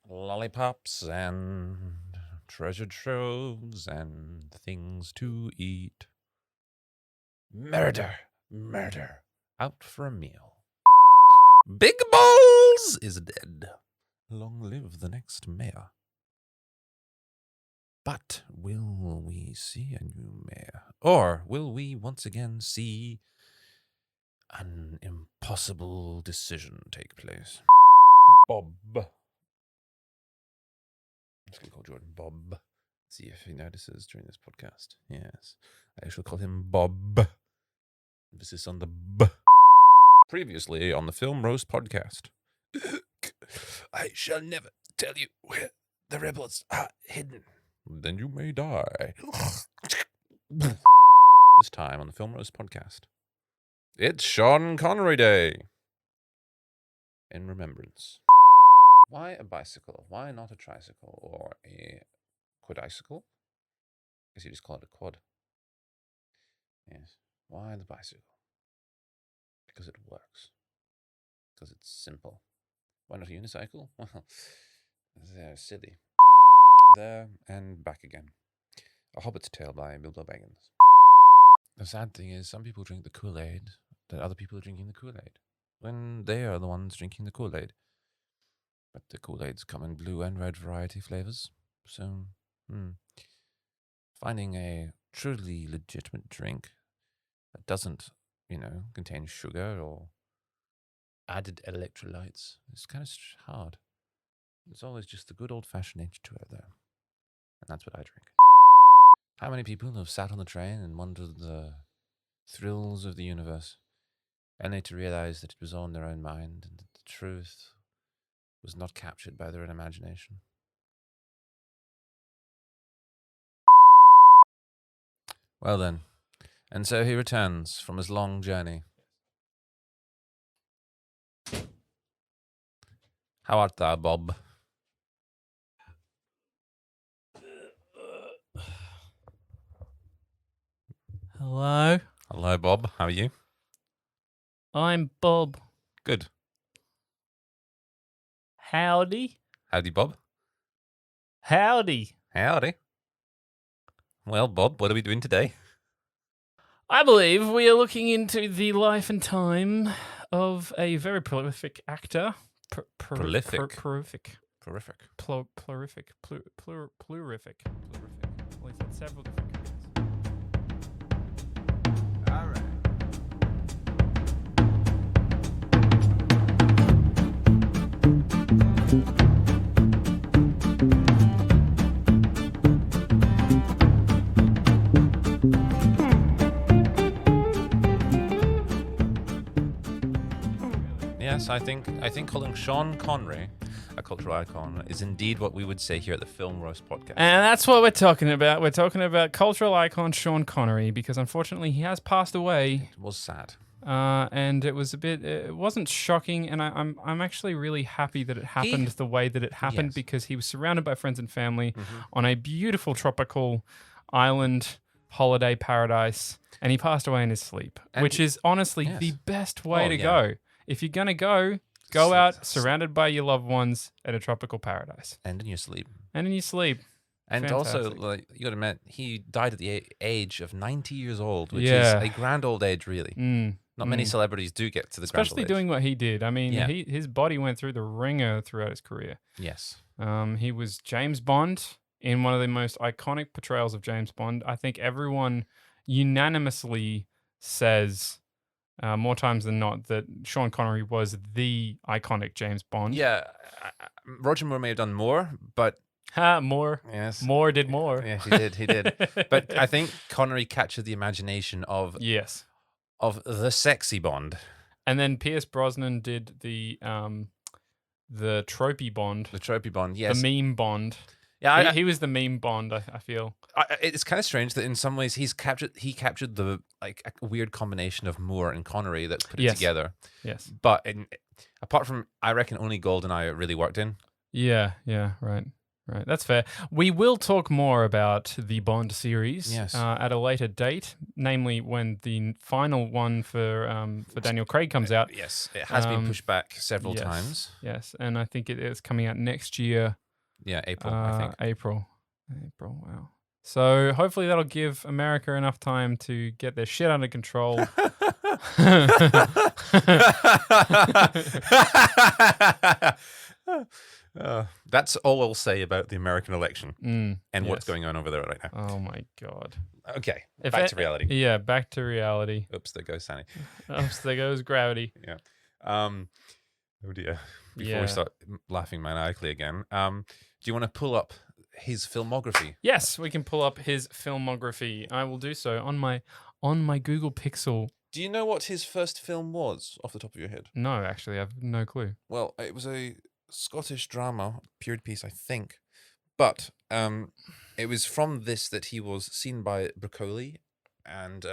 lollipops and treasure troves and things to eat. Murder, murder, out for a meal. Big Balls is dead. Long live the next mayor. But will we see a new mayor? Or will we once again see an impossible decision take place? Bob. I'm just going to call Jordan Bob. See if he notices during this podcast. Yes. I shall call him Bob. Emphasis on the B. Previously on the Film Roast podcast. I shall never tell you where the rebels are hidden. Then you may die. This time on the Film Roast podcast. It's Sean Connery Day. In remembrance. Why a bicycle? Why not a tricycle or a quadicycle? I guess you just call it a quad. Yes. Why the bicycle? Because it works. Because it's simple. Why not a unicycle? Well, they're silly. There and back again. A Hobbit's Tale by Bilbo Baggins. The sad thing is, some people drink the Kool-Aid that other people are drinking the Kool-Aid when they are the ones drinking the Kool-Aid. But the Kool-Aids come in blue and red variety flavors. So, finding a truly legitimate drink that doesn't, contain sugar or added electrolytes is kind of hard. It's always just the good old-fashioned H2O there. And that's what I drink. How many people have sat on the train and wondered the thrills of the universe, only to realize that it was all in their own mind and that the truth was not captured by their own imagination? Well then, and so he returns from his long journey. How art thou, Bob? Hello, Hello, Bob. How are you? I'm Bob. Good. Howdy. Howdy, Bob. Howdy. Howdy. Well, Bob, what are we doing today? I believe we are looking into the life and time of a very prolific actor. Prolific. Prolific. Terrific. Plurific. Plurific. Well, he's had several different careers. All right. Yes, I think calling Sean Connery a cultural icon is indeed what we would say here at the Film Roast podcast. And that's what we're talking about. We're talking about cultural icon Sean Connery, because unfortunately he has passed away. It was sad. And it was it wasn't shocking, and I'm actually really happy that it happened the way that it happened, Yes. because he was surrounded by friends and family on a beautiful tropical island holiday paradise, and he passed away in his sleep, which is honestly the best way to go. If you're going to go out surrounded by your loved ones at a tropical paradise. And in your sleep. And in your sleep. And Fantastic. also, you got to admit, he died at the age of 90 years old, which is a grand old age, really. Not many celebrities do get to the grand old Especially age. doing what he did. I mean, his body went through the ringer throughout his career. Yes. He was James Bond in one of the most iconic portrayals of James Bond. I think everyone unanimously says more times than not that Sean Connery was the iconic James Bond. Yeah. Roger Moore may have done more, but... More. Yes. Moore did more. Yes, he did. But I think Connery captured the imagination of the sexy Bond. And then Pierce Brosnan did the tropey Bond. The tropey Bond, yes. The meme Bond. Yeah, he was the meme Bond, I feel. It's kind of strange that in some ways he captured the a weird combination of Moore and Connery that put it together. Yes. But apart from, I reckon only GoldenEye really worked in. Yeah, right. Right, that's fair. We will talk more about the Bond series at a later date, namely when the final one for Daniel Craig comes out. Yes, it has been pushed back several times. Yes, and I think it is coming out next year. Yeah, April, I think. April, wow. So hopefully that'll give America enough time to get their shit under control. That's all I'll say about the American election and what's going on over there right now. Oh my God. Okay, back to reality. Yeah, back to reality. Oops, there goes Sandy. Oops, there goes gravity. Yeah. Oh dear. Before we start laughing maniacally again, do you want to pull up his filmography? Yes, we can pull up his filmography. I will do so on my Google Pixel. Do you know what his first film was off the top of your head? No, actually, I have no clue. Well, it was a Scottish drama, period piece, I think. But it was from this that he was seen by Broccoli and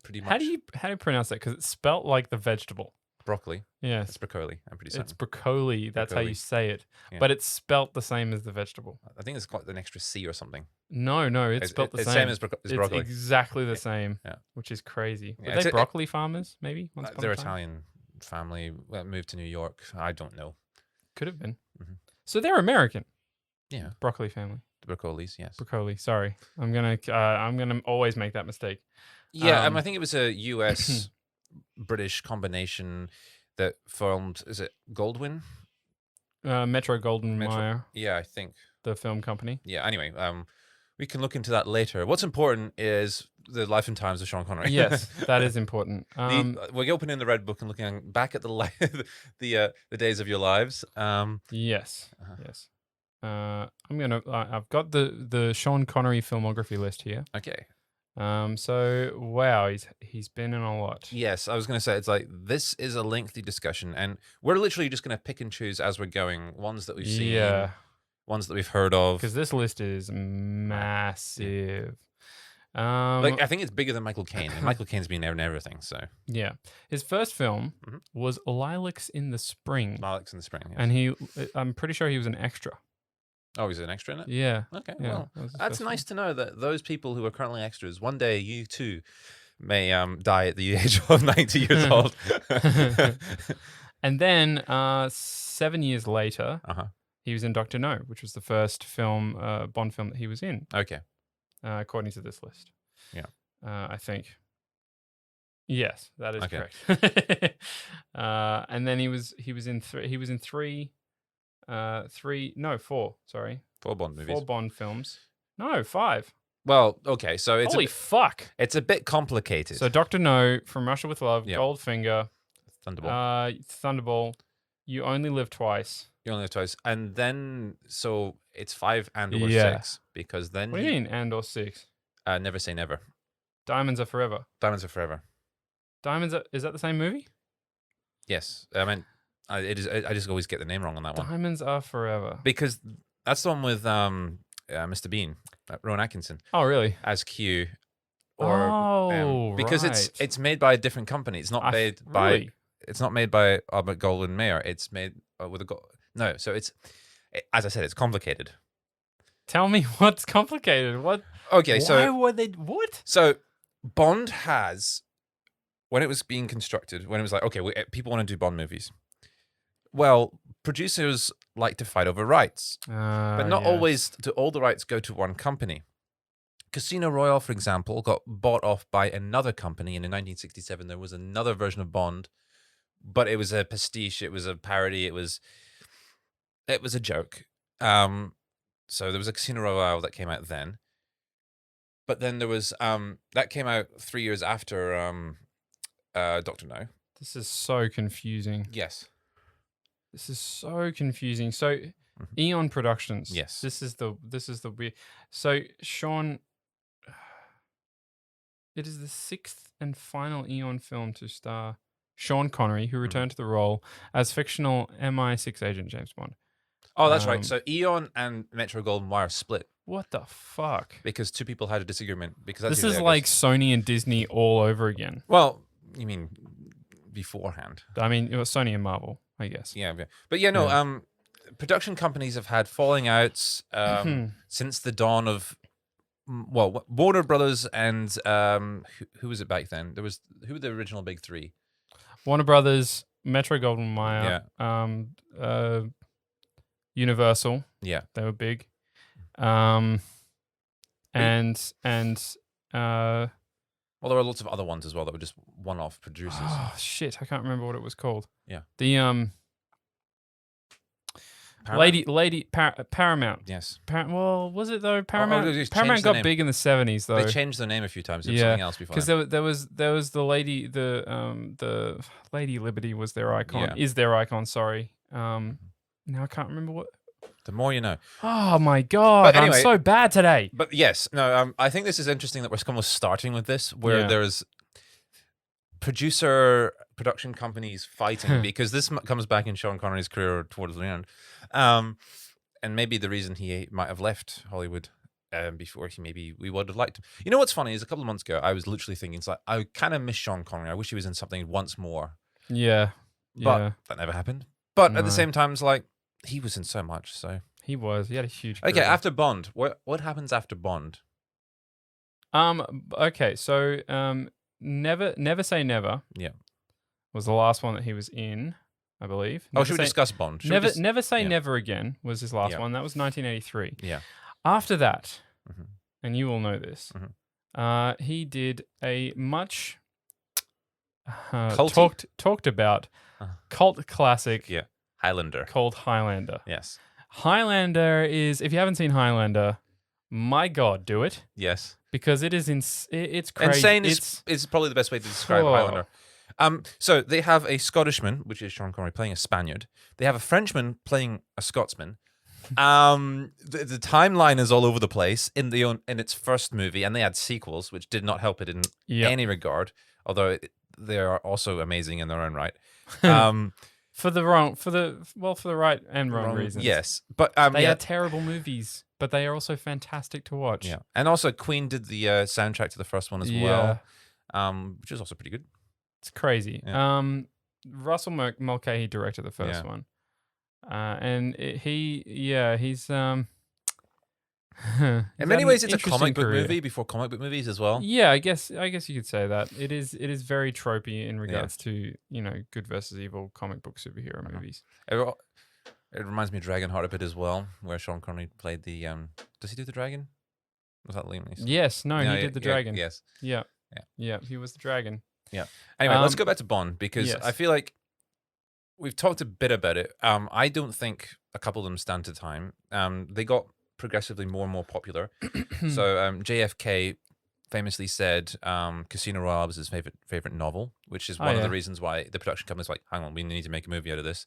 pretty much... How do you pronounce that? Because it's spelt like the vegetable. Broccoli. Yeah. It's broccoli, I'm pretty certain. It's broccoli. That's how you say it. Yeah. But it's spelt the same as the vegetable. I think it's got an extra C or something. No, it's spelt the same. It's same as broccoli. It's exactly the same, yeah. Which is crazy. Yeah, Were they broccoli farmers, maybe? They're Italian family, moved to New York. I don't know. Could have been. Mm-hmm. So they're American. Yeah. Broccoli family. The Broccolis, yes. Broccoli, sorry. I'm gonna always make that mistake. Yeah, I think it was a US British combination that formed, is it Goldwyn? Metro Goldwyn Mayer. Yeah, I think. The film company. Yeah, anyway, we can look into that later. What's important is the life and times of Sean Connery. Yes, that is important. We're opening the Red Book and looking back at the days of your lives. Yes, yes. I've got the Sean Connery filmography list here. Okay. So wow, he's been in a lot. Yes, I was going to say, it's like, this is a lengthy discussion, and we're literally just going to pick and choose as we're going, ones that we've seen, ones that we've heard of. Because this list is massive. I think it's bigger than Michael Caine, and Michael Caine's been there and everything, so. Yeah. His first film was Lilacs in the Spring. Lilacs in the Spring, yes. And I'm pretty sure he was an extra. Oh, he's an extra in it? Yeah. Okay, well, that's nice to know that those people who are currently extras, one day you too may die at the age of 90 years old. And then 7 years later, he was in Dr. No, which was the first Bond film that he was in. Okay. According to this list. Yeah. I think. Yes, that is correct. And then he was in four. Sorry, 4 Bond movies. 4 Bond films. No, 5. Well, okay, so it's holy fuck. It's a bit complicated. So Dr. No, From Russia with Love, Goldfinger, Thunderball. You Only Live Twice. You Only Live Twice, and then so it's 5 and or 6 because then. What do you mean and or 6? Never Say Never. Diamonds Are Forever. Diamonds Are Forever. Is that the same movie? Yes, I mean. It is. I just always get the name wrong on that one. Diamonds Are Forever. Because that's the one with Mr. Bean, Rowan Atkinson. Oh, really? As Q. Because it's made by a different company. It's not made by. Really? It's not made by Albert Goldwyn Mayer. It's made with no. So as I said, it's complicated. Tell me what's complicated. What? Okay, why were they what? So Bond has, when it was being constructed, when it was like, okay, people want to do Bond movies. Well, producers like to fight over rights, but not always do all the rights go to one company. Casino Royale, for example, got bought off by another company, and in 1967 there was another version of Bond, but it was a pastiche, it was a parody, it was a joke. So there was a Casino Royale that came out then, but then there was that came out 3 years after Dr. No. This is so confusing. Yes. This is so confusing. So, Eon Productions. Yes. This is the weird. So, Sean, it is the 6th and final Eon film to star Sean Connery, who returned to the role as fictional MI6 agent James Bond. Oh, that's right. So, Eon and Metro Goldwyn Mayer split. What the fuck? Because 2 people had a disagreement. Because this is like Sony and Disney all over again. Well, you mean beforehand? I mean, it was Sony and Marvel, I guess. Yeah. But yeah, no. production companies have had falling outs since the dawn of Warner Brothers and who was it back then? Who were the original big three? Warner Brothers, Metro-Goldwyn-Mayer, Universal. Yeah, they were big. And well, there were lots of other ones as well that were just one-off producers. Oh shit, I can't remember what it was called. Yeah. The Paramount. Yes. Well, was it though? Paramount. Paramount got big in the 70s though. They changed their name a few times. It was something else before. Because there was the Lady Liberty was their icon. Yeah. Is their icon? Sorry. Now I can't remember what. The more you know. Oh my god! Anyway, I'm so bad today. But yes, no. I think this is interesting that we're almost starting with this, where there's production companies fighting because this comes back in Sean Connery's career towards the end, and maybe the reason he might have left Hollywood before we would have liked him. You know what's funny is a couple of months ago I was literally thinking, it's like I kind of miss Sean Connery. I wish he was in something once more. Yeah, but that never happened. But at the same time, it's like he was in so much. So he had a huge career. Okay, after Bond, what happens after Bond? Okay, so Never Say Never. Yeah. Was the last one that he was in, I believe. Should we discuss Bond? Never Say Never Again was his last one. That was 1983. Yeah. After that, and you all know this, he did a much talked about cult classic. Yeah. Highlander. Called Highlander. Yes. Highlander is, if you haven't seen Highlander, my God, do it. Yes. Because it is it's crazy. Insane is probably the best way to describe Highlander. So they have a Scottishman, which is Sean Connery, playing a Spaniard. They have a Frenchman playing a Scotsman. The timeline is all over the place in its first movie, and they had sequels, which did not help it in any regard. Although they are also amazing in their own right. For the right and wrong reasons. Yes, but they are terrible movies, but they are also fantastic to watch. Yeah, and also Queen did the soundtrack to the first one as well, which is also pretty good. It's crazy. Yeah. Russell Mulcahy directed the first one, and he's in many ways it's a comic book movie before comic book movies as well. Yeah, I guess you could say that. It is very tropey in regards to, good versus evil comic book superhero movies. It reminds me of Dragonheart a bit as well, where Sean Connery played the does he do the dragon? Was that Liam Neeson? Yes, no, he did the dragon. Yes. Yeah, he was the dragon. Yeah. Anyway, let's go back to Bond because I feel like we've talked a bit about it. I don't think a couple of them stand to time. They got progressively more and more popular. So JFK famously said Casino Royale was his favorite novel, which is one of the reasons why the production company's like, hang on, we need to make a movie out of this.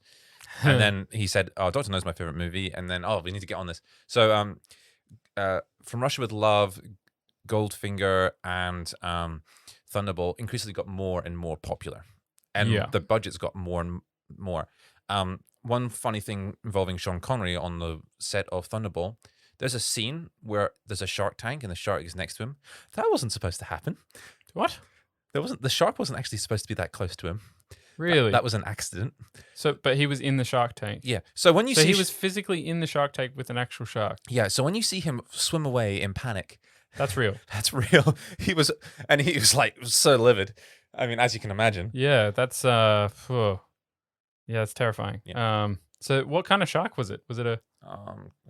And then he said, Dr. No's my favorite movie. And then, we need to get on this. So From Russia with Love, Goldfinger, and Thunderball increasingly got more and more popular. And the budgets got more and more. One funny thing involving Sean Connery on the set of Thunderball, there's a scene where there's a shark tank and the shark is next to him. That wasn't supposed to happen. What? The shark wasn't actually supposed to be that close to him. Really? That was an accident. So, but he was in the shark tank. Yeah. So when you see he was physically in the shark tank with an actual shark. Yeah. So when you see him swim away in panic, that's real. That's real. He was like so livid. I mean, as you can imagine. Yeah. That's it's terrifying. Yeah. So what kind of shark was it? Was it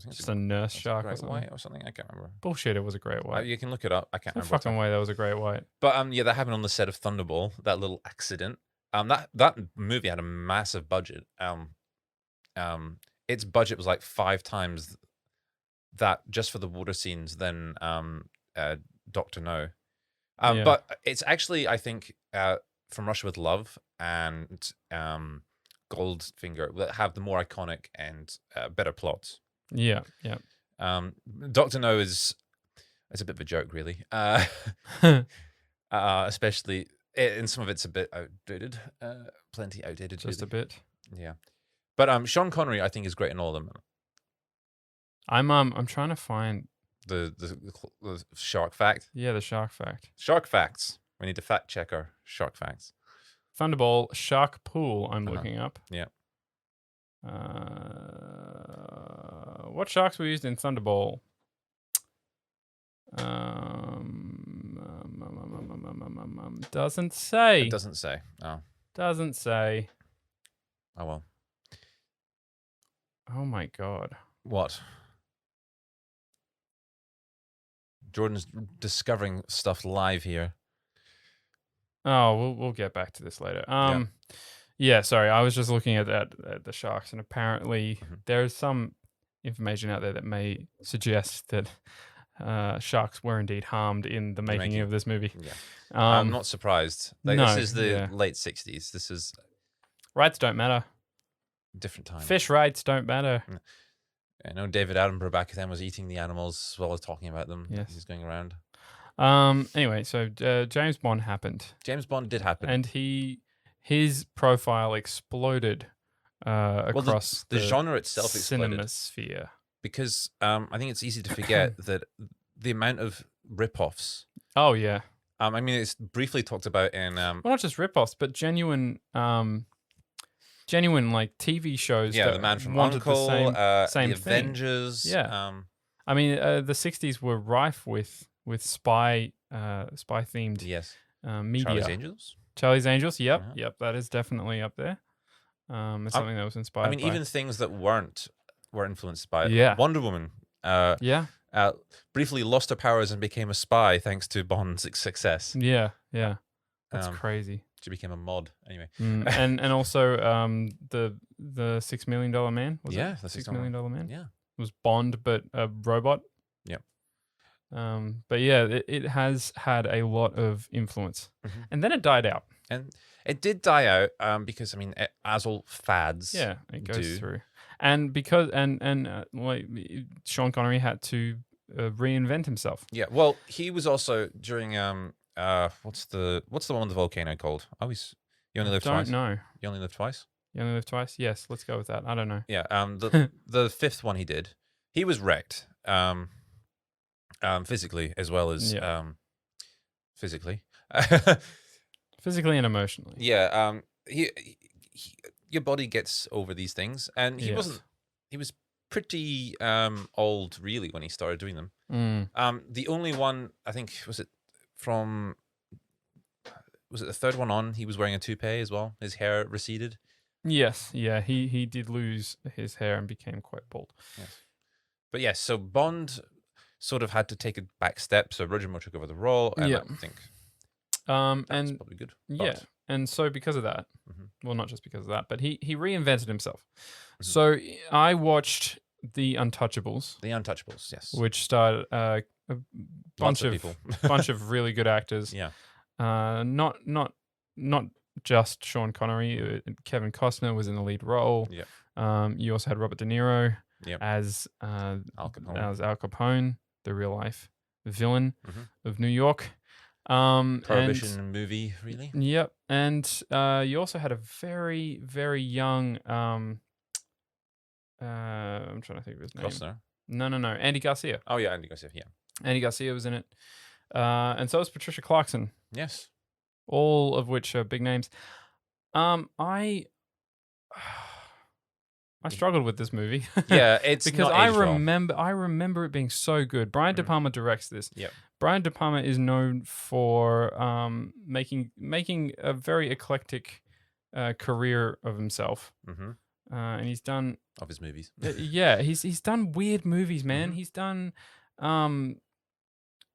just a nurse shark or something? Or something? I can't remember. Bullshit, it was a great white. You can look it up. I can't remember. No fucking way that was a great white. But that happened on the set of Thunderball, that little accident. That movie had a massive budget. Its budget was like 5 times that just for the water scenes than Dr. No. But it's actually, I think, From Russia with Love and Goldfinger that have the more iconic and better plots. Yeah. Dr. No is a bit of a joke, really. Especially, and some of it's a bit outdated. Plenty outdated. Just a bit. Yeah. But Sean Connery, I think, is great in all of them. I'm trying to find the shark fact. Yeah, the shark fact. Shark facts. We need to fact check our shark facts. Thunderball shark pool. I'm looking up. Yeah. What sharks were used in Thunderball? Doesn't say. It doesn't say. Oh. Doesn't say. Oh, well. Oh, my God. What? Jordan's discovering stuff live here. Oh, we'll get back to this later. Yeah, sorry. I was just looking at the sharks, and apparently there's some information out there that may suggest that sharks were indeed harmed in the making of this movie. Yeah. I'm not surprised. This is the late 60s. This is... Rights don't matter. Different time. Fish rights don't matter. I know David Attenborough back then was eating the animals as well as talking about them. Yes. He's going around. Anyway, so James Bond happened. James Bond did happen. And his profile exploded across the genre itself exploded. Cinemasphere. Because I think it's easy to forget that the amount of rip-offs. Oh, yeah. I mean, it's briefly talked about in... well, not just rip-offs, but genuine like TV shows. Yeah, The Man from U.N.C.L.E., same The thing. Avengers. Yeah. I mean, the 60s were rife with spy themed media. Charlie's Angels. Charlie's Angels. Yep. That is definitely up there. It's something that was inspired. I mean, by. Even things that were influenced by it. Wonder Woman. Briefly lost her powers and became a spy thanks to Bond's success. Yeah. That's crazy. She became a mod anyway. and also the $6 Million Man. Was it? The $6 Million Man. Yeah, it was Bond, but a robot. Yep. But yeah, it has had a lot of influence, and then it died out. And it did die out because I mean, as all fads, it goes through, and because like Sean Connery had to reinvent himself. Yeah, well, he was also during what's the one with the volcano called? You only live twice. Don't know. You only live twice. You only live twice. Yes, let's go with that. I don't know. Yeah. The fifth one he did, he was wrecked. Physically as well as physically. Physically and emotionally. Yeah. Your body gets over these things, and he wasn't. He was pretty old, really, when he started doing them. The only one I think was it the third one on? He was wearing a toupee as well. His hair receded. Yes. Yeah. He did lose his hair and became quite bald. Yes. But yes, so Bond sort of had to take a back step. So Roger Moore took over the role, and I think that's probably good. But... and so because of that, well, not just because of that, but he reinvented himself. So I watched The Untouchables. The Untouchables, yes, which starred a bunch of people, bunch of really good actors. Yeah, not just Sean Connery. Kevin Costner was in the lead role. Yeah. You also had Robert De Niro as Al Capone, the real life villain of New York. Prohibition movie, really. Yep, and you also had a very, very young. I'm trying to think of his name. Costner. No, Andy Garcia. Oh yeah, Andy Garcia. Yeah, Andy Garcia was in it, and so was Patricia Clarkson. Yes, all of which are big names. I struggled with this movie. Yeah, it's because not I remember it being so good. Brian De Palma directs this. Yeah. Brian De Palma is known for making a very eclectic career of himself. And he's done of his movies. He's done weird movies, man. He's done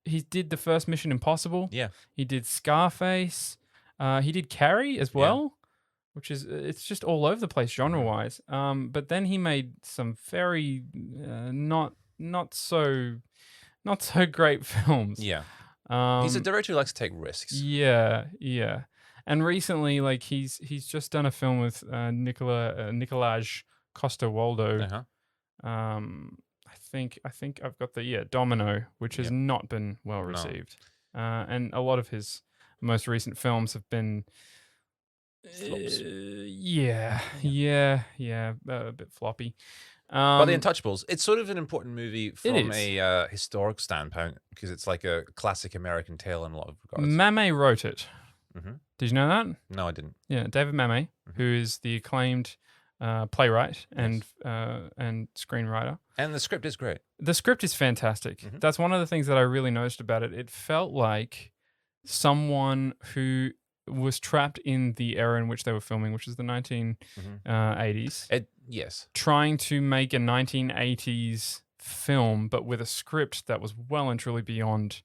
he did the first Mission Impossible. Yeah. He did Scarface. He did Carrie as well. Which is, it's just all over the place genre-wise. But then he made some very not so great films. Yeah. He's a director who likes to take risks. Yeah. And recently, like he's just done a film with Nicolaj Coster-Waldau. I think I've got the Domino, which has not been well received. And a lot of his most recent films have been. Flops. A bit floppy. But The Untouchables, it's sort of an important movie from a historic standpoint because it's like a classic American tale in a lot of regards. Mamet wrote it. Did you know that? No, I didn't. Yeah, David Mamet, who is the acclaimed playwright and screenwriter. And the script is great. The script is fantastic. That's one of the things that I really noticed about it. It felt like someone who was trapped in the era in which they were filming, which is the 1980s. Yes. Trying to make a 1980s film, but with a script that was well and truly beyond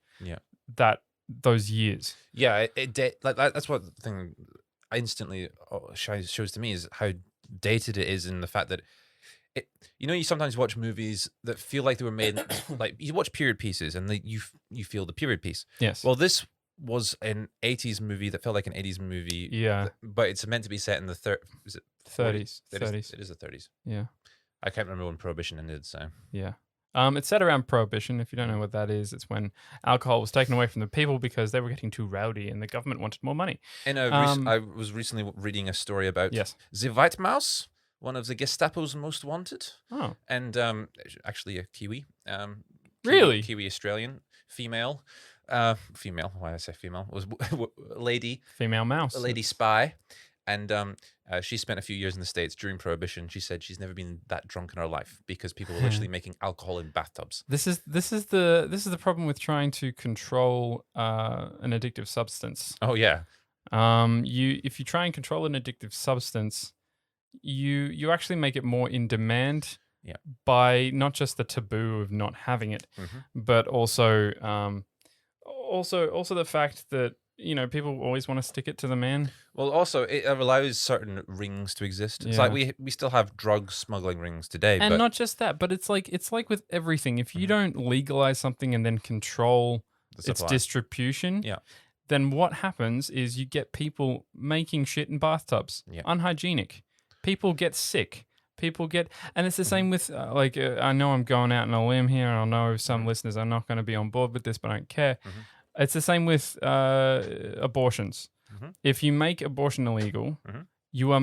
those years. Yeah, that's what the thing instantly shows to me is how dated it is, in the fact that you sometimes watch movies that feel like they were made like you watch period pieces and you feel the period piece. Yes. Well, this was an 80s movie that felt like an 80s movie. Yeah. But it's meant to be set in the 30s. 30s. It is the 30s. Yeah. I can't remember when Prohibition ended, so. Yeah. It's set around Prohibition. If you don't know what that is, it's when alcohol was taken away from the people because they were getting too rowdy and the government wanted more money. I was recently reading a story about the White Mouse, one of the Gestapo's most wanted. Oh. And actually a Kiwi. Really? Kiwi Australian, female. Why did I say female? Was lady. Female mouse. A lady spy. And she spent a few years in the States during Prohibition. She said she's never been that drunk in her life because people were literally making alcohol in bathtubs. This is the problem with trying to control an addictive substance. Oh yeah. If you try and control an addictive substance, you actually make it more in demand. Yeah. By not just the taboo of not having it, but also the fact that people always want to stick it to the man. Well, also it allows certain rings to exist. It's like we still have drug smuggling rings today, and not just that, but it's like with everything. If you don't legalize something and then control its distribution, then what happens is you get people making shit in bathtubs, unhygienic. People get sick. And it's the same with I know I'm going out on a limb here, and I know some listeners are not going to be on board with this, but I don't care. It's the same with abortions. If you make abortion illegal, you are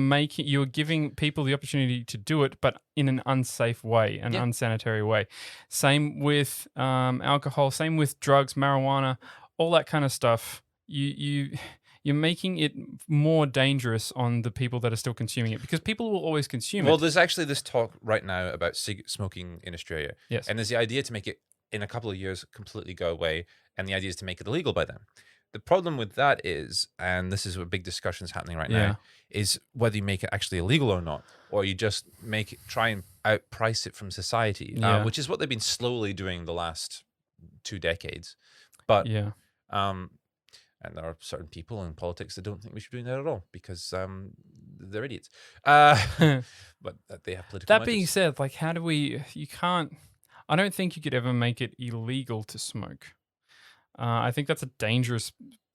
giving people the opportunity to do it, but in an unsafe way, an unsanitary way. Same with alcohol. Same with drugs, marijuana, all that kind of stuff. You're making it more dangerous on the people that are still consuming it because people will always consume it. Well, there's actually this talk right now about smoking in Australia. Yes. And there's the idea to make it in a couple of years completely go away. And the idea is to make it illegal by then. The problem with that is, and this is a big discussion is happening right now, is whether you make it actually illegal or not, or you just try and outprice it from society, which is what they've been slowly doing the last 2 decades. But and there are certain people in politics that don't think we should be doing that at all because they're idiots. But they have political That being said, how do you can't, I don't think you could ever make it illegal to smoke. I think that's a dangerous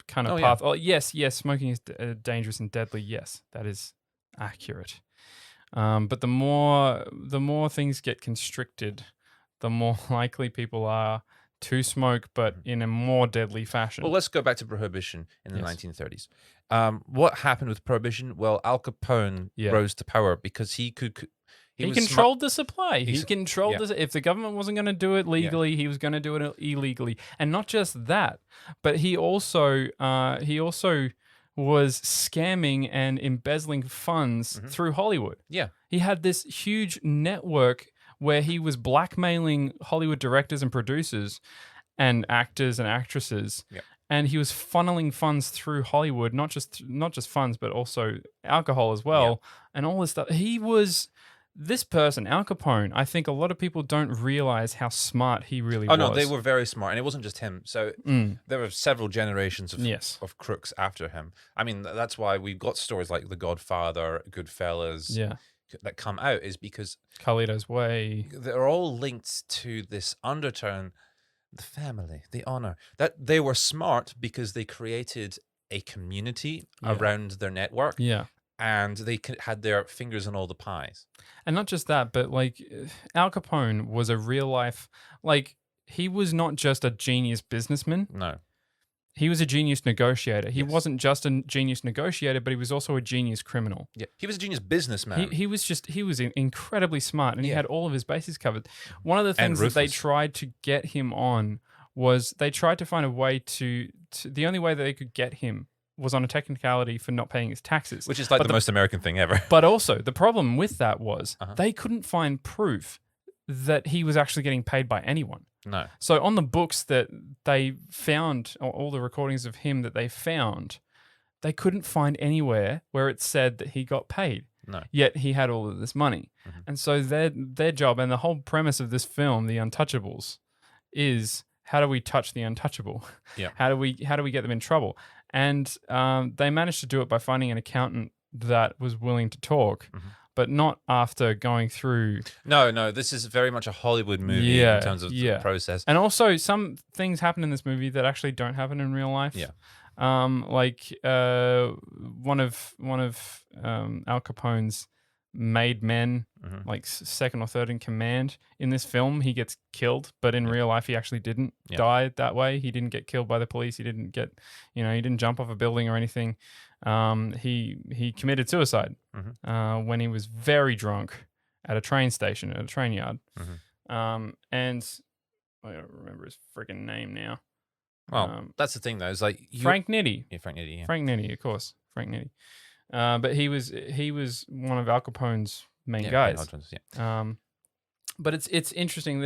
kind of path. Yeah. Oh, yes, smoking is dangerous and deadly. Yes, that is accurate. But the more things get constricted, the more likely people are to smoke, but in a more deadly fashion. Well, let's go back to Prohibition in the 1930s. What happened with Prohibition? Well, Al Capone rose to power because he controlled the supply. He controlled this. If the government wasn't going to do it legally, he was going to do it illegally. And not just that, but he also was scamming and embezzling funds through Hollywood. Yeah. He had this huge network where he was blackmailing Hollywood directors and producers and actors and actresses. Yeah. And he was funneling funds through Hollywood, not just funds, but also alcohol as well, and all this stuff. He was this person, Al Capone. I think a lot of people don't realize how smart he really was. Oh no, they were very smart, and it wasn't just him. So there were several generations of crooks after him. I mean, that's why we've got stories like The Godfather, Goodfellas, that come out, is because Carlito's Way. They're all linked to this undertone. The family, the honor, that they were smart because they created a community around their network. Yeah. And they had their fingers in all the pies. And not just that, but Al Capone was a real life, he was not just a genius businessman. No. He was a genius negotiator. He wasn't just a genius negotiator, but he was also a genius criminal. Yeah, he was a genius businessman. He was incredibly smart, and he had all of his bases covered. One of the things that they tried to get him on was they tried to find a way the only way that they could get him was on a technicality for not paying his taxes. Which is like the most American thing ever. But also, the problem with that was they couldn't find proof that he was actually getting paid by anyone. No. So on the books that they found, or all the recordings of him that they found, they couldn't find anywhere where it said that he got paid. No. Yet he had all of this money. And so their job, and the whole premise of this film, The Untouchables, is how do we touch the untouchable? Yeah. How do we get them in trouble? And they managed to do it by finding an accountant that was willing to talk, but not after going through. No, this is very much a Hollywood movie in terms of the process. And also, some things happen in this movie that actually don't happen in real life. Yeah. Like one of Al Capone's made men, like second or third in command in this film, he gets killed, but in real life he actually didn't die that way. He didn't get killed by the police. He didn't get, he didn't jump off a building or anything. He committed suicide when he was very drunk at a train station, at a train yard. And I don't remember his freaking name now. Well, that's the thing though. It's like Frank Nitti. Yeah, Frank Nitti. Yeah. Frank Nitti, of course. Frank Nitti. But he was one of Al Capone's main guys. But it's interesting.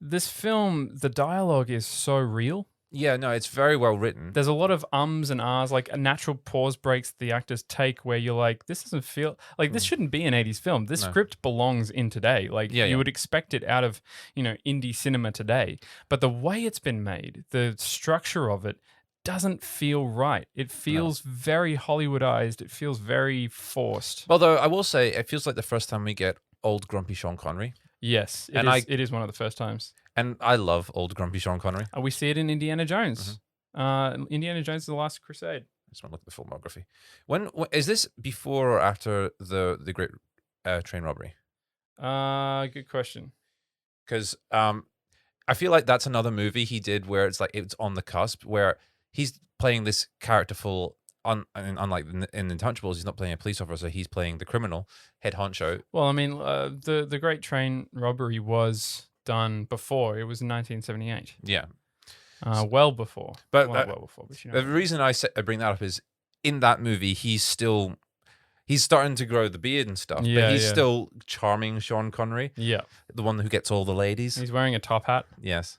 This film, the dialogue is so real. Yeah, no, it's very well written. There's a lot of ums and ahs, like a natural pause breaks the actors take where you're like, this doesn't feel like this shouldn't be an 80s film. This script belongs in today. Like you would expect it out of, indie cinema today. But the way it's been made, the structure of it doesn't feel right. It feels very Hollywoodized. It feels very forced. Although I will say, it feels like the first time we get old grumpy Sean Connery. Yes, it is one of the first times. And I love old grumpy Sean Connery. We see it in Indiana Jones. Indiana Jones: The Last Crusade. I just want to look at the filmography. When is this before or after the Great Train Robbery? Good question. Because I feel like that's another movie he did where it's like it's on the cusp, where he's playing this characterful. Unlike in Untouchables, he's not playing a police officer; he's playing the criminal head honcho. Well, I mean, the Great Train Robbery was done before. It was in 1978. Yeah, well before. But well before. But the reason I bring that up is in that movie, he's starting to grow the beard and stuff. Yeah, but he's still charming Sean Connery. Yeah, the one who gets all the ladies. He's wearing a top hat. Yes.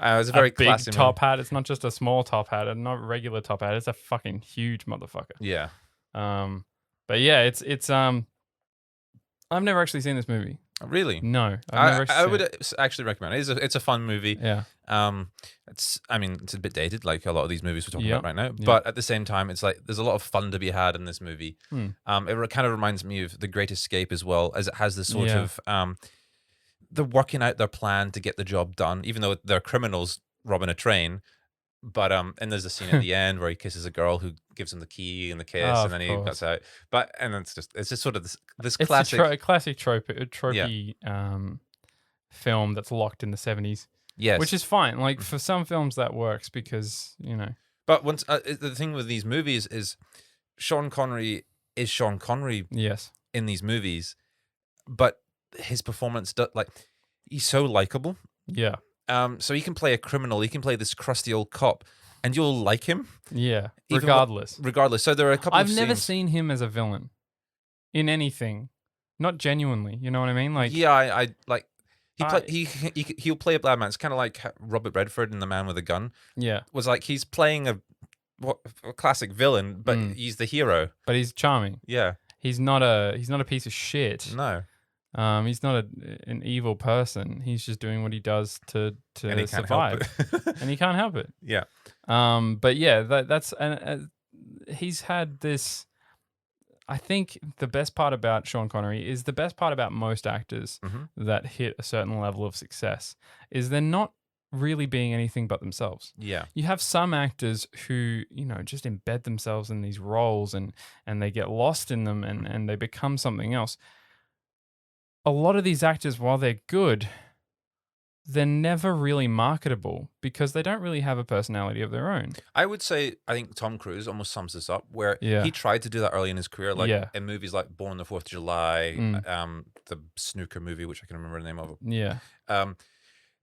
It's a very big classy top hat. It's not just a small top hat and not a regular top hat. It's a fucking huge motherfucker. Yeah. But yeah, it's I've never actually seen this movie. Really? No, I would actually recommend it. It's a fun movie. Yeah. It's a bit dated, like a lot of these movies we're talking about right now. But at the same time, it's like there's a lot of fun to be had in this movie. It kind of reminds me of The Great Escape as well, as it has this sort of they're working out their plan to get the job done, even though they're criminals robbing a train. But and there's a scene at the end where he kisses a girl who gives him the key and the kiss, and then he cuts out. But and it's just sort of this classic, a classic tropey film that's locked in the 70s. Yes, which is fine. Like for some films that works because But once the thing with these movies is Sean Connery is Sean Connery. Yes, in these movies, but his performance he's so likable. Yeah. So he can play a criminal, he can play this crusty old cop, and you'll like him. Yeah. Regardless. So there are a couple I've never seen him as a villain in anything. Not genuinely, you know what I mean? Like I like he'll play a bad man. It's kind of like Robert Redford in The Man with a Gun. Yeah. Was like he's playing a classic villain, but he's the hero. But he's charming. Yeah. He's not a piece of shit. No. He's not an evil person. He's just doing what he does to survive, and he can't help it. Yeah. But yeah, that's he's had this. I think the best part about Sean Connery is the best part about most actors that hit a certain level of success is they're not really being anything but themselves. Yeah. You have some actors who, just embed themselves in these roles and they get lost in them and they become something else. A lot of these actors, while they're good, they're never really marketable because they don't really have a personality of their own. I would say, I think Tom Cruise almost sums this up, where he tried to do that early in his career, like in movies like Born on the 4th of July, the snooker movie, which I can remember the name of. Yeah.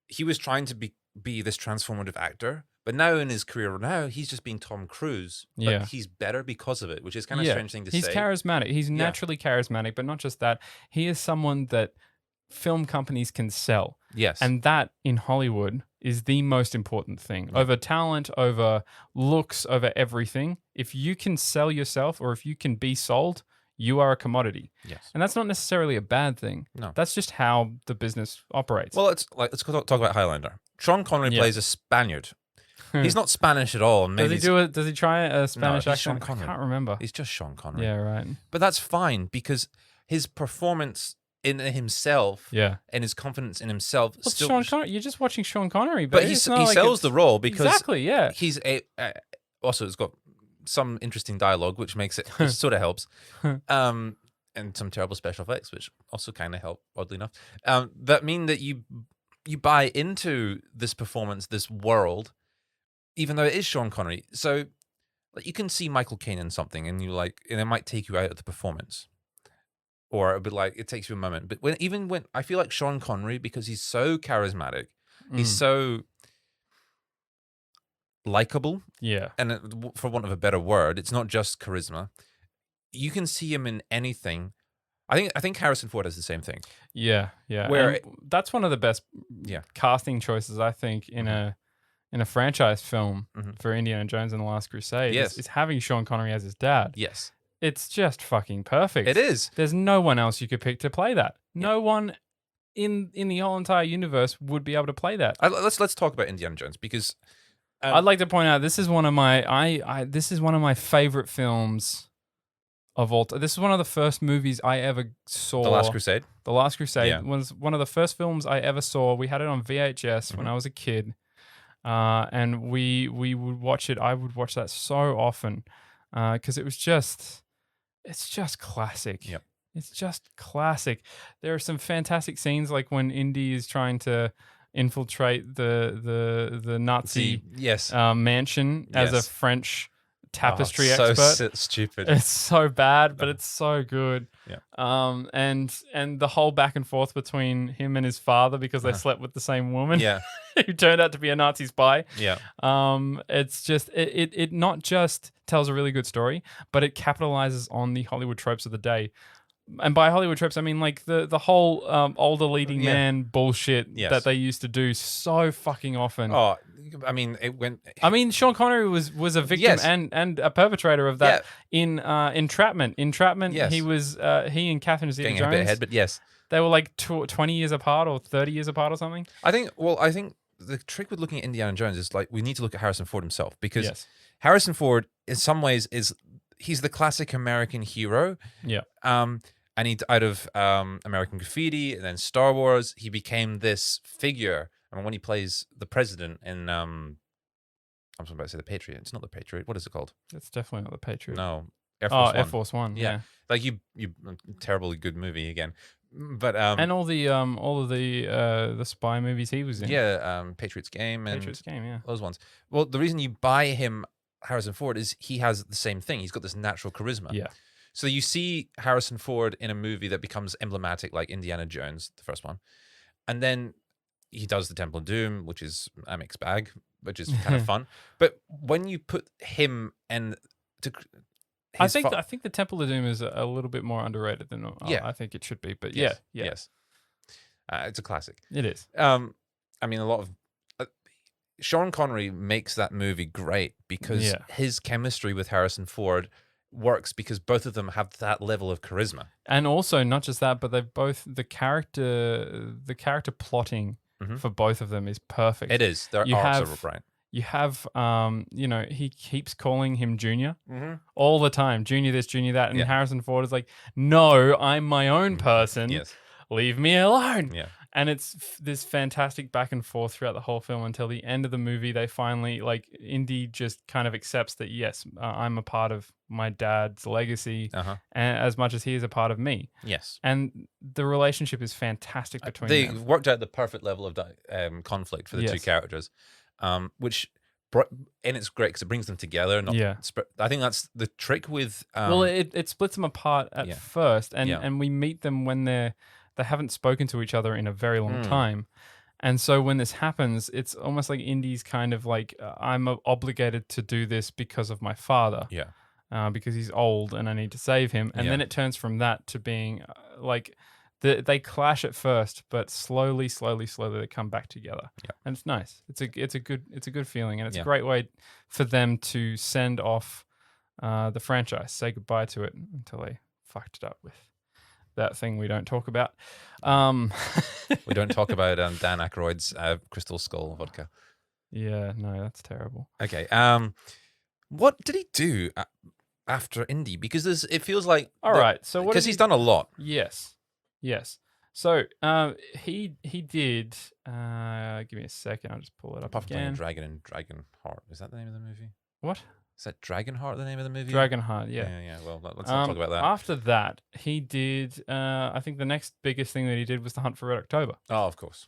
He was trying to be this transformative actor. But now in his career, he's just being Tom Cruise. But he's better because of it, which is kind of a strange thing to say. He's charismatic. He's naturally charismatic, but not just that. He is someone that film companies can sell. Yes. And that in Hollywood is the most important thing. Over talent, over looks, over everything. If you can sell yourself or if you can be sold, you are a commodity. Yes. And that's not necessarily a bad thing. No. That's just how the business operates. Well, let's talk about Highlander. Sean Connery plays a Spaniard. He's not Spanish at all. Maybe does he try a Spanish accent? Sean Connery. I can't remember. He's just Sean Connery. Yeah, right. But that's fine because his performance in himself and his confidence in himself Sean Connery. You're just watching Sean Connery, but he sells the role because he's also it's got some interesting dialogue which makes it sort of helps, and some terrible special effects which also kind of help, oddly enough, that mean that you buy into this performance, this world, even though it is Sean Connery. So like, you can see Michael Caine in something and and it might take you out of the performance. Or it'll be like, it takes you a moment. But when I feel like Sean Connery, because he's so charismatic, he's so likable. Yeah. And for want of a better word, it's not just charisma. You can see him in anything. I think Harrison Ford has the same thing. Yeah, yeah. Where that's one of the best casting choices, I think, in a franchise film for Indiana Jones and the Last Crusade. Yes. Is having Sean Connery as his dad. Yes. It's just fucking perfect. It is. There's no one else you could pick to play that. No one in the whole entire universe would be able to play that. Let's talk about Indiana Jones because I'd like to point out this is one of my this is one of my favorite films of all time. This is one of the first movies I ever saw. The Last Crusade. The Last Crusade was one of the first films I ever saw. We had it on VHS when I was a kid, and we would watch it. I would watch that so often because it's just classic. Yep. It's just classic. There are some fantastic scenes like when Indy is trying to infiltrate the Nazi mansion as a French tapestry expert. So stupid. It's so bad, but it's so good. Yeah. And the whole back and forth between him and his father because they slept with the same woman. Yeah. Who turned out to be a Nazi spy. Yeah. It's just it not just tells a really good story, but it capitalizes on the Hollywood tropes of the day. And by Hollywood tropes, I mean like the whole older leading man bullshit that they used to do so fucking often. Oh, I mean, it went. I mean, Sean Connery was a victim and a perpetrator of that in Entrapment. Entrapment, he and Catherine Zeta-Jones. Getting a bit ahead, but yes, they were like 20 years apart or 30 years apart or something. I think the trick with looking at Indiana Jones is like we need to look at Harrison Ford himself because Harrison Ford, in some ways, he's the classic American hero. Yeah. And he out of American Graffiti and then Star Wars, he became this figure. I mean, when he plays the president in I'm about to say the Patriot. It's not the Patriot. What is it called? It's definitely not the Patriot. No, Air Force One. Air Force One. Yeah. Like you, terribly good movie again. But and all of the spy movies he was in. Yeah, Patriots Game and Patriots Game, yeah, those ones. Well, the reason you buy him Harrison Ford is he has the same thing. He's got this natural charisma. Yeah. So you see Harrison Ford in a movie that becomes emblematic, like Indiana Jones, the first one, and then he does the Temple of Doom, which is a mixed bag, which is kind of fun. But when you put him I think the Temple of Doom is a little bit more underrated than I think it should be. But yes. It's a classic. It is. I mean, a lot of Sean Connery makes that movie great because his chemistry with Harrison Ford works because both of them have that level of charisma. And also not just that, but they've both the character plotting for both of them is perfect. It is. Their arcs are right. You have he keeps calling him Junior all the time. Junior this, Junior that. And Harrison Ford is like, no, I'm my own person. Yes. Leave me alone. Yeah. And it's this fantastic back and forth throughout the whole film until the end of the movie. They finally, like, Indy just kind of accepts that, yes, I'm a part of my dad's legacy as much as he is a part of me. Yes. And the relationship is fantastic between them. They worked out the perfect level of conflict for the two characters, and it's great because it brings them together. I think that's the trick with... well, it splits them apart at first, and we meet them when they haven't spoken to each other in a very long time. And so when this happens, it's almost like Indy's kind of like, I'm obligated to do this because of my father. Yeah. Because he's old and I need to save him. And then it turns from that to being like they clash at first, but slowly they come back together. Yeah. And it's nice. It's a good feeling, and it's a great way for them to send off the franchise, say goodbye to it until they fucked it up with that thing we don't talk about. We don't talk about Dan Aykroyd's Crystal Skull vodka. Yeah, no, that's terrible. Okay. What did he do after Indy? Because it feels like So what? Because he's done a lot. Yes. So he did. Give me a second. I'll just pull it up Apart from again. playing Dragon and Dragonheart, is that the name of the movie? What? Is that Dragonheart the name of the movie? Dragonheart, yeah. Yeah. Well, let's not talk about that. After that, he did. I think the next biggest thing that he did was The Hunt for Red October. Oh, of course.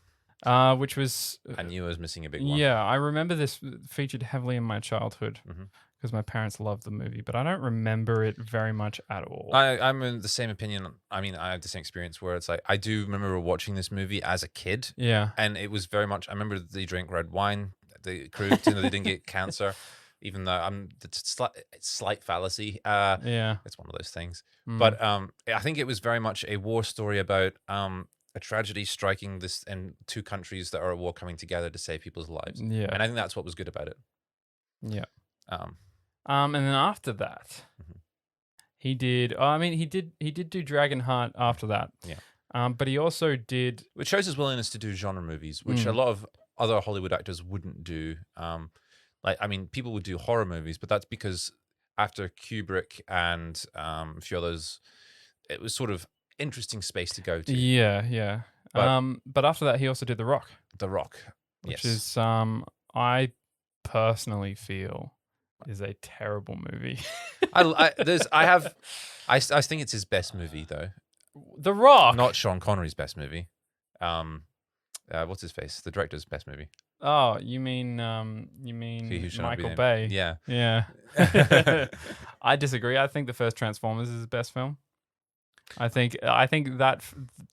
Which was. I knew I was missing a big one. Yeah, I remember this featured heavily in my childhood. Mm-hmm. Because my parents loved the movie, but I don't remember it very much at all. I'm in the same opinion. I mean, I have the same experience where it's like, I do remember watching this movie as a kid. Yeah. And it was very much, I remember they drank red wine, the crew, they didn't get cancer, even though it's slight fallacy. Yeah. It's one of those things. But I think it was very much a war story about a tragedy striking this in two countries that are at war coming together to save people's lives. Yeah. And I think that's what was good about it. Yeah. And then after that, he did. I mean, he did do Dragonheart after that. Yeah. But he also did, which shows his willingness to do genre movies, which a lot of other Hollywood actors wouldn't do. I mean, people would do horror movies, but that's because after Kubrick and a few others, it was sort of interesting space to go to. Yeah. But after that, he also did The Rock. The Rock, which is I personally feel is a terrible movie. I think it's his best movie though. The Rock, not Sean Connery's best movie. What's his face? The director's best movie. Oh, you mean Michael Bay? Yeah. I disagree. I think the first Transformers is his best film. I think that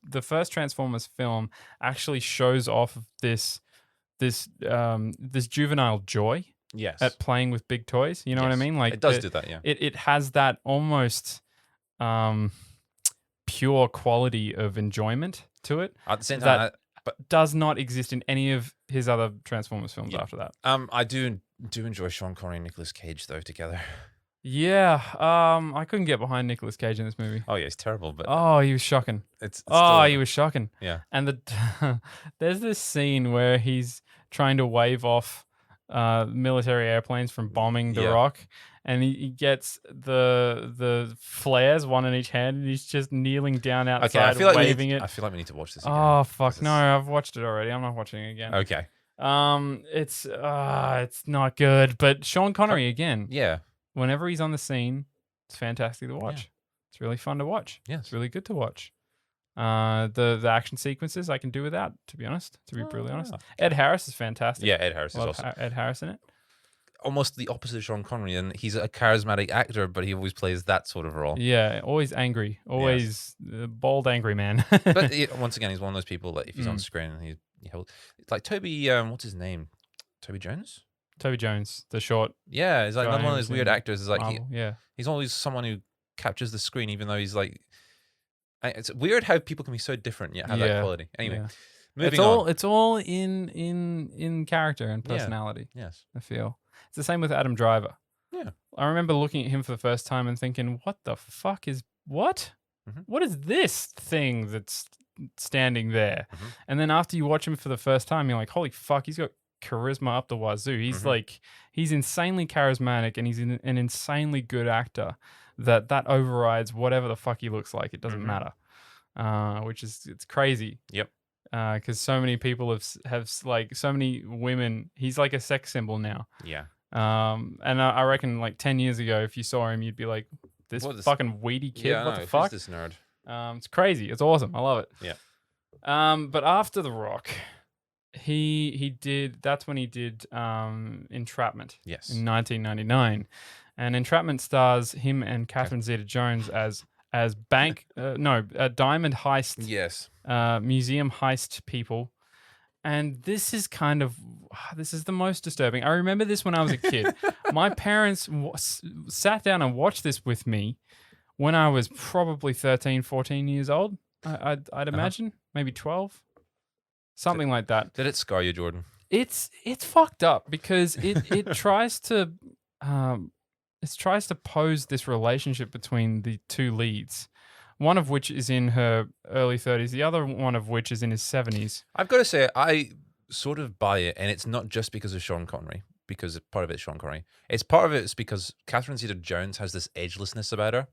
the first Transformers film actually shows off this juvenile joy. Yes. At playing with big toys. You know what I mean? Like it does do that, yeah. It has that almost pure quality of enjoyment to it. At the same time, but does not exist in any of his other Transformers films after that. I do enjoy Sean Connery and Nicolas Cage though together. Yeah. I couldn't get behind Nicolas Cage in this movie. Oh yeah, he's terrible, but he was shocking. He was shocking. Yeah. And there's this scene where he's trying to wave off military airplanes from bombing the Rock, and he gets the flares, one in each hand, and he's just kneeling down outside waving it. I feel like we need to watch this again. Oh fuck no, I've watched it already. I'm not watching it again. Okay. It's not good, but Sean Connery again. Yeah. Whenever he's on the scene, it's fantastic to watch. Yeah. It's really fun to watch. Yeah. It's really good to watch. The action sequences I can do without, to be honest. To be brutally honest, Ed Harris is fantastic. Yeah, Ed Harris is awesome. Ed Harris in it. Almost the opposite of Sean Connery, and he's a charismatic actor, but he always plays that sort of role. Yeah, always angry, always bold, angry man. But once again, he's one of those people that if he's on screen, it's like Toby. What's his name? Toby Jones. Toby Jones, the short. Yeah, he's like one of those weird actors. Is like Marvel, he's always someone who captures the screen, even though he's like. It's weird how people can be so different yet have that quality. Anyway, moving on. It's all in character and personality. Yes, I feel it's the same with Adam Driver. Yeah, I remember looking at him for the first time and thinking, "What the fuck is what? Mm-hmm. What is this thing that's standing there?" Mm-hmm. And then after you watch him for the first time, you're like, "Holy fuck, he's got charisma up the wazoo. He's he's insanely charismatic and he's an insanely good actor." That overrides whatever the fuck he looks like. It doesn't matter, it's crazy. Yep. Because so many people have like so many women. He's like a sex symbol now. Yeah. And I reckon like 10 years ago, if you saw him, you'd be like, this fucking weedy kid. Yeah, what the fuck? Who's this nerd? It's crazy. It's awesome. I love it. Yeah. But after The Rock, he did. That's when he did Entrapment. Yes. In 1999. And Entrapment stars him and Catherine Zeta-Jones as diamond heist, yes, museum heist people, And this is the most disturbing. I remember this when I was a kid. My parents sat down and watched this with me when I was probably 13, 14 years old. I'd imagine maybe 12, something like that. Did it scar you, Jordan? It's fucked up because it tries to pose this relationship between the two leads, one of which is in her early 30s, the other one of which is in his 70s. I've got to say, I sort of buy it, and it's not just because of Sean Connery, because part of it's Sean Connery. It's part of it's because Catherine Zeta-Jones has this agelessness about her.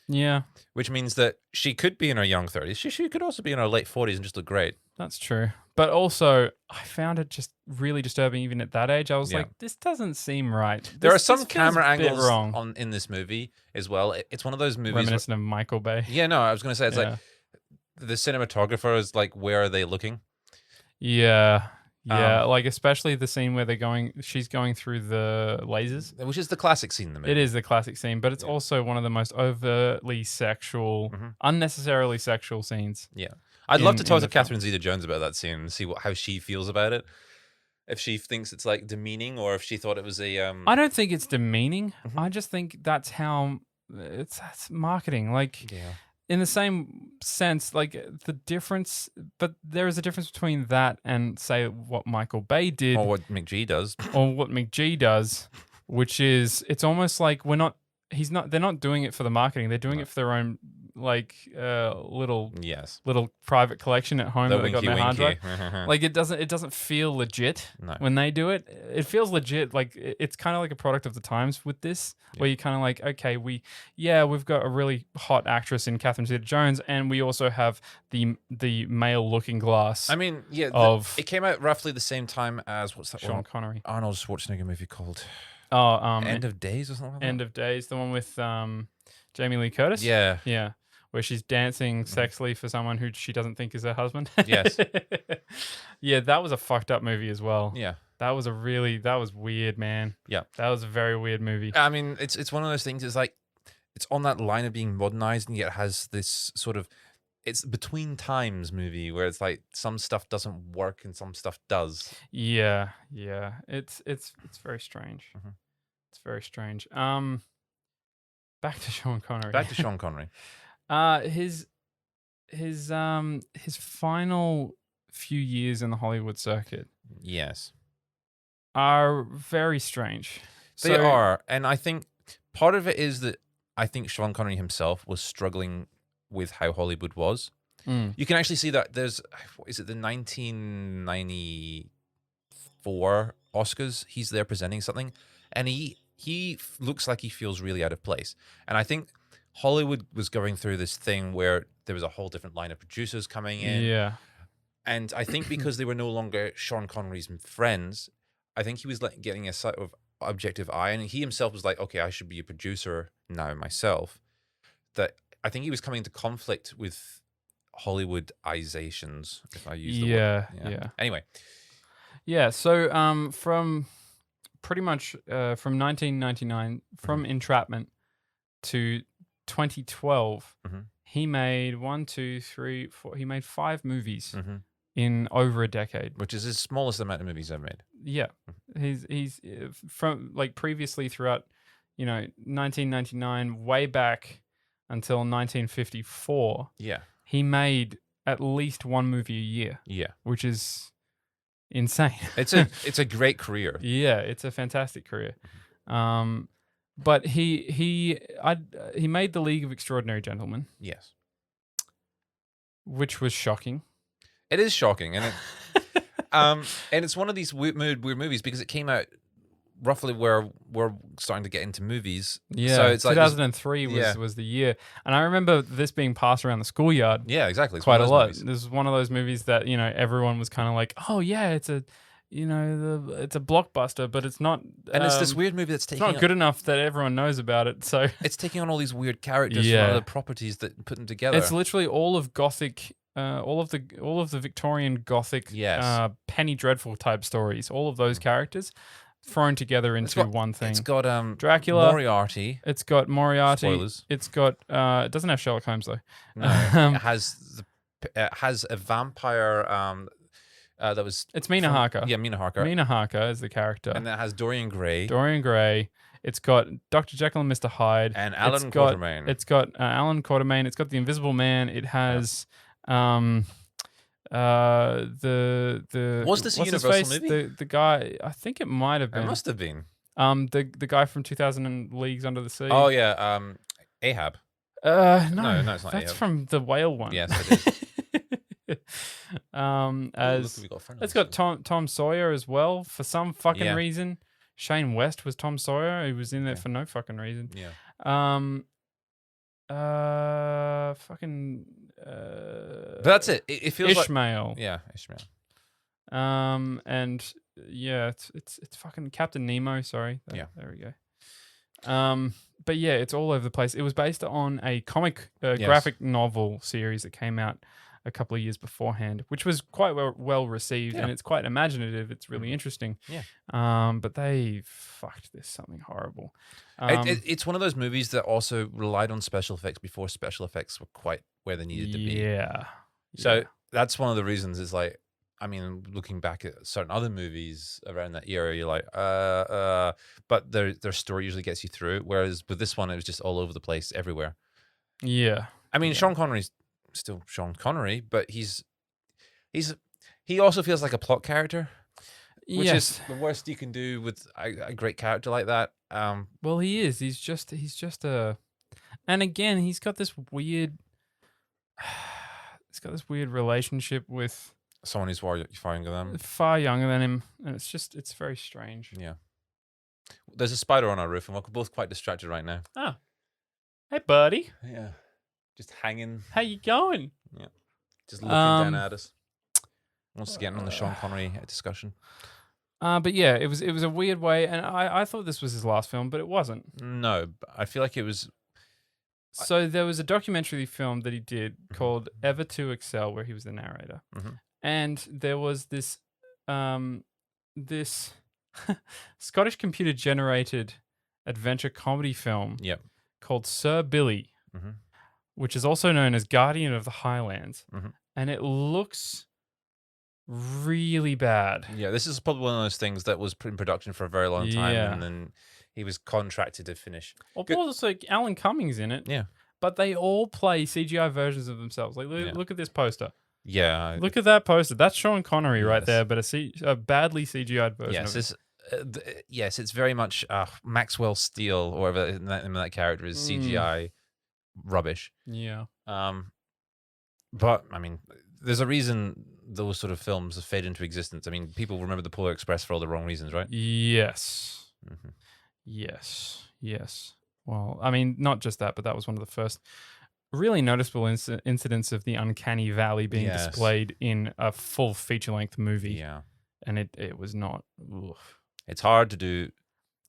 Yeah. Which means that she could be in her young 30s. She could also be in her late 40s and just look great. That's true. But also, I found it just really disturbing even at that age. I was like, this doesn't seem right. There are some camera angles in this movie as well. It's one of those movies... Reminiscent of Michael Bay. Yeah, no, I was going to say, it's like the cinematographer is like, where are they looking? Yeah. Yeah, like especially the scene where she's going through the lasers. Which is the classic scene in the movie. It is the classic scene, but it's also one of the most overtly sexual, unnecessarily sexual scenes. Yeah. I'd love to talk to Catherine Zeta-Jones about that scene and see how she feels about it. If she thinks it's like demeaning or if she thought it was a... I don't think it's demeaning. I just think that's how... That's marketing. Like... Yeah. In the same sense, like the difference, but there is a difference between that and say what Michael Bay did, or what McG does, which is it's almost like they're not doing it for the marketing. They're doing it for their own little private collection at home that they got in their hard drive. Like it doesn't feel legit when they do it. It feels legit. Like it's kind of like a product of the times with this, where you're kind of like, okay, we've got a really hot actress in Catherine Zeta-Jones, and we also have the male Looking Glass. I mean, it came out roughly the same time as what's that? Sean Connery, Arnold Schwarzenegger movie called End of Days or something like that? End of Days, the one with Jamie Lee Curtis? Yeah. Where she's dancing sexily for someone who she doesn't think is her husband. Yes. Yeah, that was a fucked up movie as well. Yeah. That was weird, man. Yeah. That was a very weird movie. I mean, it's one of those things, it's like, it's on that line of being modernized and yet it has this sort of, it's between times movie where it's like some stuff doesn't work and some stuff does. Yeah. It's very strange. It's very strange. Back to Sean Connery. His final few years in the Hollywood circuit, yes, are very strange. They are, and I think part of it is that I think Sean Connery himself was struggling with how Hollywood was. You can actually see that there's, is it the 1994 Oscars? He's there presenting something, and he looks like he feels really out of place. And I think Hollywood was going through this thing where there was a whole different line of producers coming in. Yeah. And I think because they were no longer Sean Connery's friends, I think he was like getting a sort of objective eye. And he himself was like, okay, I should be a producer now myself. That I think he was coming into conflict with Hollywoodizations, if I use the word. Yeah. Anyway. Yeah, so from pretty much from 1999, from Entrapment to 2012, he made 5 movies in over a decade, which is his smallest amount of movies ever made. Yeah, he's from like previously throughout, 1999 way back until 1954. Yeah, he made at least one movie a year. Yeah, which is insane. It's a great career. Yeah, it's a fantastic career. But he made The League of Extraordinary Gentlemen. Yes. Which was shocking. It is shocking, and and it's one of these weird movies because it came out roughly where we're starting to get into movies. Yeah, so it's 2003 was the year, and I remember this being passed around the schoolyard. Yeah, exactly. It's quite a lot. This is one of those movies that everyone was kind of like, oh yeah, it's a it's a blockbuster, but it's not. And it's this weird movie that's taking. It's not good enough that everyone knows about it. So it's taking on all these weird characters from other properties that put them together. It's literally all of Gothic, all of the Victorian Gothic, Penny Dreadful type stories. All of those characters thrown together into one thing. It's got Dracula, Moriarty. It's got Moriarty. Spoilers. It's got. It doesn't have Sherlock Holmes though. No, it has a vampire. That was It's Mina Harker. Yeah, Mina Harker. Mina Harker is the character. And that has Dorian Gray. Dorian Gray. It's got Dr. Jekyll and Mr. Hyde. And Alan Quatermain. It's got Alan Quatermain. It's got the Invisible Man. It has the Was this a Universal movie? The guy, I think it might have been. It must have been. The guy from 2000 and Leagues Under the Sea. Oh yeah, Ahab. No, it's not. That's Ahab. from the whale one. Yes, it is. It's got Tom Sawyer as well for some fucking reason. Shane West was Tom Sawyer. He was in there for no fucking reason. Yeah. But that's it. It feels Ishmael. Like Ishmael. And yeah, it's fucking Captain Nemo. Sorry. There we go. But yeah, it's all over the place. It was based on a comic graphic novel series that came out a couple of years beforehand, which was quite well received, and it's quite imaginative. It's really interesting. Yeah. But they fucked this something horrible. It's one of those movies that also relied on special effects before special effects were quite where they needed to be. Yeah. So that's one of the reasons is like, I mean, looking back at certain other movies around that era, you're like, but their story usually gets you through. Whereas with this one, it was just all over the place, everywhere. Yeah. I mean, Sean Connery's still Sean Connery, but he also feels like a plot character, which is the worst you can do with a great character like that. Well, he is. He's just a, and again, he's got this weird relationship with someone who's far younger than him. Far younger than him, and it's very strange. Yeah. There's a spider on our roof, and we're both quite distracted right now. Oh. Hey, buddy. Yeah. Just hanging. How you going? Yeah. Just looking down at us. Once again on the Sean Connery discussion. But yeah, it was a weird way, and I thought this was his last film, but it wasn't. No, I feel like it was. So there was a documentary film that he did called Ever to Excel, where he was the narrator. Mm-hmm. And there was this Scottish computer generated adventure comedy film called Sir Billy, which is also known as Guardian of the Highlands. And it looks really bad. Yeah, this is probably one of those things that was in production for a very long time, and then he was contracted to finish. Well, also Alan Cummings in it. Yeah. But they all play CGI versions of themselves. Like, look at this poster. Yeah. Look at that poster. That's Sean Connery right there, but a badly CGI'd version yes, of it. Yes, it's very much Maxwell Steele, or whatever that character is, CGI rubbish. Yeah. But, I mean, there's a reason those sort of films have faded into existence. I mean, people remember the Polar Express for all the wrong reasons, right? Yes. Yes. Well, I mean, not just that, but that was one of the first really noticeable incidents of the uncanny valley being displayed in a full feature-length movie. Yeah. And it was not... Ugh. It's hard to do.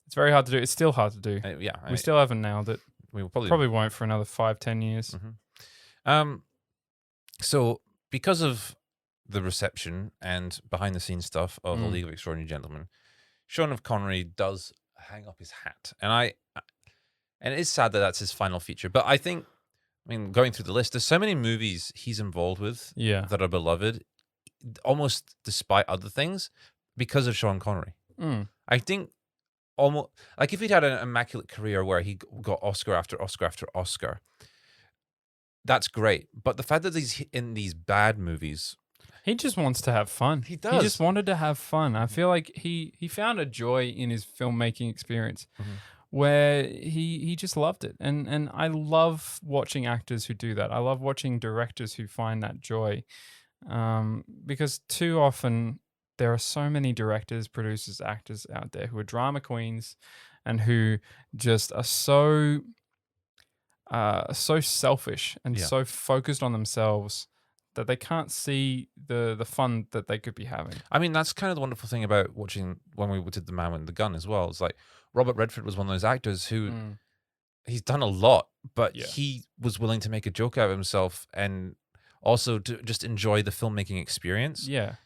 It's very hard to do. It's still hard to do. We still haven't nailed it. We probably won't for another 5-10 years. So, because of the reception and behind-the-scenes stuff of A League of Extraordinary Gentlemen, Sean of Connery does hang up his hat. And it is sad that that's his final feature. But I think, going through the list, there's so many movies he's involved with that are beloved, almost despite other things, because of Sean Connery. I think almost like if he'd had an immaculate career where he got Oscar after Oscar after Oscar, that's great. But the fact that he's in these bad movies, he just wants to have fun. He does. He just wanted to have fun. I feel like he found a joy in his filmmaking experience where he just loved it. And I love watching actors who do that. I love watching directors who find that joy. Because too often there are so many directors, producers, actors out there who are drama queens and who just are so selfish and so focused on themselves that they can't see the fun that they could be having. I mean, that's kind of the wonderful thing about watching when we did The Man with the Gun as well. It's like Robert Redford was one of those actors who he's done a lot, but he was willing to make a joke out of himself and also to just enjoy the filmmaking experience. Yeah.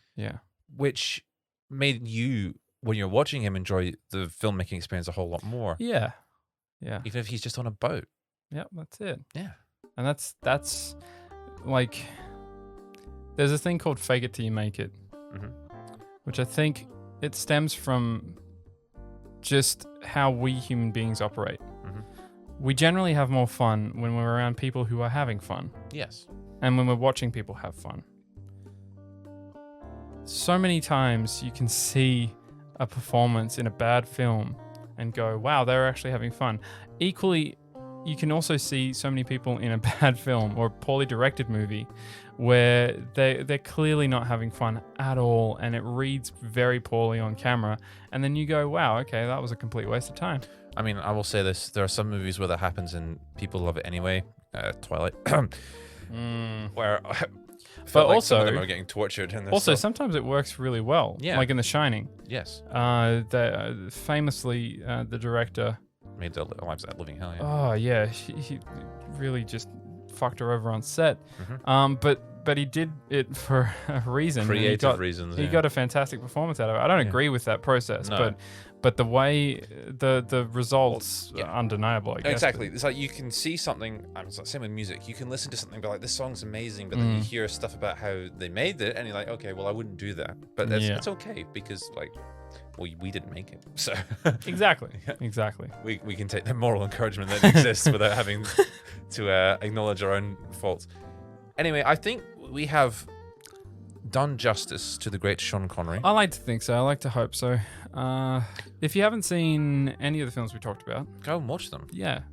Which made you, when you're watching him, enjoy the filmmaking experience a whole lot more. Yeah. Even if he's just on a boat. Yeah, that's it. Yeah. And that's like, there's a thing called fake it till you make it. which I think it stems from just how we human beings operate. We generally have more fun when we're around people who are having fun. Yes. And when we're watching people have fun. So many times you can see a performance in a bad film and go, wow, they're actually having fun. Equally, you can also see so many people in a bad film or a poorly directed movie where they're clearly not having fun at all, and it reads very poorly on camera. And then you go, wow, okay, that was a complete waste of time. I mean, I will say this. There are some movies where that happens and people love it anyway. Twilight. Where... But like also, some of them are getting tortured. And also, sometimes it works really well. Yeah. Like in The Shining. Yes. Famously, the director made their lives a living hell. Yeah. Oh yeah, he really just fucked her over on set. But he did it for a reason. Creative reasons. He got a fantastic performance out of it. I don't agree with that process, but the way the results are undeniable. I guess. Exactly. It's like you can see something. It's like same with music. You can listen to something, and be like, this song's amazing, but then you hear stuff about how they made it, and you're like, okay, well, I wouldn't do that. But it's okay because like. Well, we didn't make it, so exactly. We can take the moral encouragement that exists without having to acknowledge our own faults. Anyway, I think we have done justice to the great Sean Connery. I like to think so. I like to hope so. If you haven't seen any of the films we talked about, go and watch them. Yeah,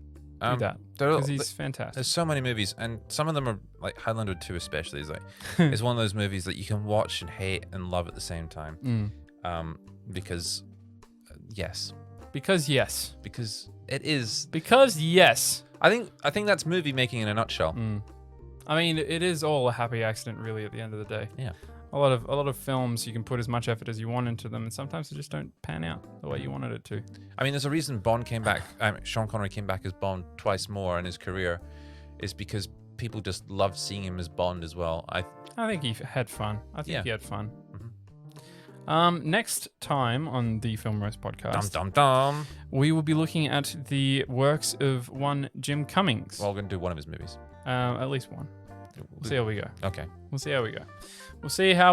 do that because he's fantastic. There's so many movies, and some of them are like Highlander 2 especially. Is like it's one of those movies that you can watch and hate and love at the same time. Because yes. Because yes. Because it is. Because yes. I think that's movie making in a nutshell. I mean, it is all a happy accident, really. At the end of the day, yeah. A lot of films, you can put as much effort as you want into them, and sometimes they just don't pan out the way you wanted it to. I mean, there's a reason Bond came back. Sean Connery came back as Bond twice more in his career, is because people just loved seeing him as Bond as well. I think he had fun. I think he had fun. Next time on the Film Roast podcast, we will be looking at the works of one Jim Cummings. Well, we're going to do one of his movies. At least one. We'll see how we go. Okay. We'll see how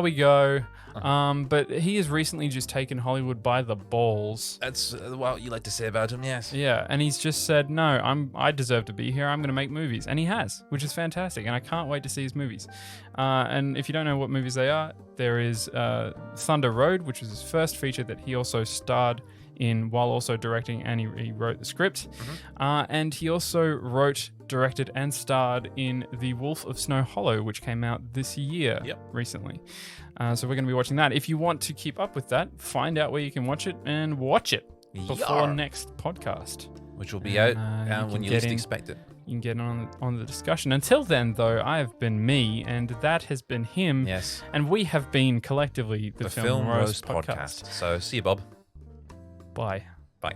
we go. But he has recently just taken Hollywood by the balls. That's what you like to say about him, yes. Yeah, and he's just said, no, I deserve to be here. I'm going to make movies. And he has, which is fantastic. And I can't wait to see his movies. And if you don't know what movies they are, there is Thunder Road, which was his first feature that he also starred in while also directing, and he wrote the script. And he also wrote, directed, and starred in The Wolf of Snow Hollow, which came out this year recently. So we're going to be watching that. If you want to keep up with that, find out where you can watch it and watch it before next podcast. Which will be out when you least expect it. You can get on the discussion. Until then, though, I have been me, and that has been him. Yes. And we have been collectively the Film Roast podcast. So see you, Bob. Bye. Bye.